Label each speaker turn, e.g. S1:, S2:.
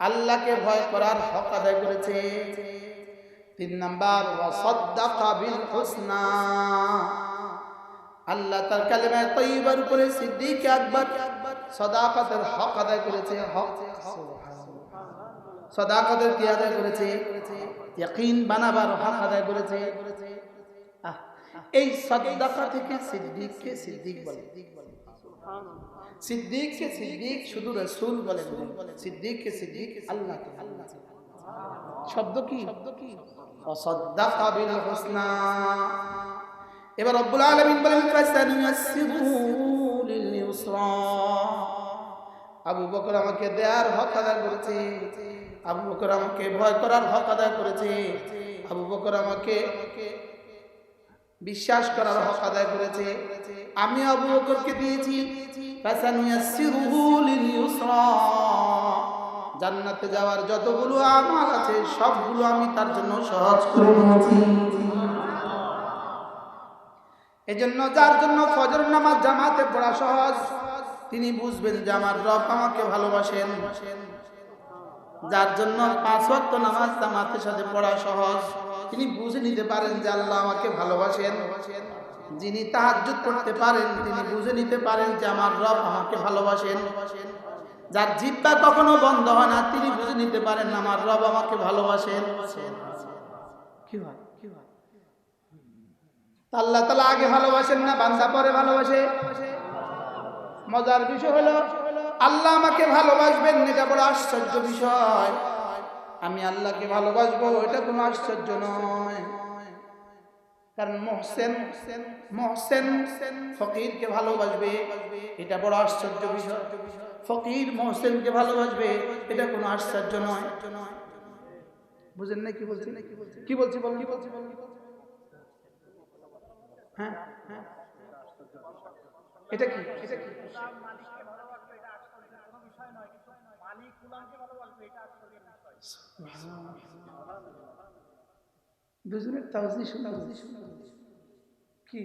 S1: আল্লাহকে ভয় করার হক আদায় করেছে। 3 নাম্বার ওয়াসাদ্দাকা বিল হুসনা, আল্লাহ তার কালেমায়ে তয়্যিবার উপরে সিদ্দিক আকবর সাদাকাতের হক আদায় করেছে। হক সাদাকাতের কি আদায় করেছে? ইয়াকিন বানাবার হক আদায় করেছে। এই সাদাকা থেকে সিদ্দিককে সিদ্দিক বলে। সিদ্দিককে সিদ্দিক শুধু রাসূল বলেন, সিদ্দিককে সিদ্দিক আল্লাহ। শব্দ কি? ওয়াসাদ্দাকা বিল হুসনা। এবার রব্বুল আলামিন বলেন ফাসানুয়াসসিরুহু লিল ইউসরা, আবু বকর আমাকে দেয়ার হক আদায় করেছে, আবু বকর আমাকে ভয় করার হক আদায় করেছে, আবু বকর আমাকে বিশ্বাস করার হক আদায় করেছে। আমি আবু বকরকে দিয়েছি ফাসানুয়াসসিরুহু লিল ইউসরা, জান্নাতে যাওয়ার যতগুলো আমল আছে সবগুলো আমি তার জন্য সহজ করে দিয়েছি। এজন্য যার জন্য ফজর নামাজ জামাতে পড়া সহজ, তিনি বুঝবেন যে আমার রব আমাকে ভালোবাসেন। যার জন্য 5 ওয়াক্ত নামাজ জামাতের সাথে পড়া সহজ, তিনি বুঝে নিতে পারেন যে আল্লাহ আমাকে ভালোবাসেন। যিনি তাহাজ্জুদ করতে পারেন তিনি বুঝে নিতে পারেন যে আমার রব আমাকে ভালোবাসেন। যার জিহ্বা কখনো বন্ধ হয় না তিনি বুঝে নিতে পারেন আমার রব আমাকে ভালোবাসেন। কি হয়? আল্লাহ তাআলা আগে ভালোবাসেন না বান্দা পরে ভালোবাসে? মজার বিষয় হলো আল্লাহ আমাকে ভালোবাসবেন, এটা বড় আশ্চর্য বিষয়। আমি আল্লাহকে ভালোবাসবো এটা কোনো আশ্চর্য নয়। কারণ মুহসিন ফকিরকে ভালোবাসবে, এটা বড় আশ্চর্য বিষয়। ফকির মুহসিনকে ভালোবাসবে, এটা কোনো আশ্চর্য নয়। বুঝেন না কি বলছি? কি বলছি বলুন? হ্যাঁ, এটা কি? দুজনের তাওজি শুনে কি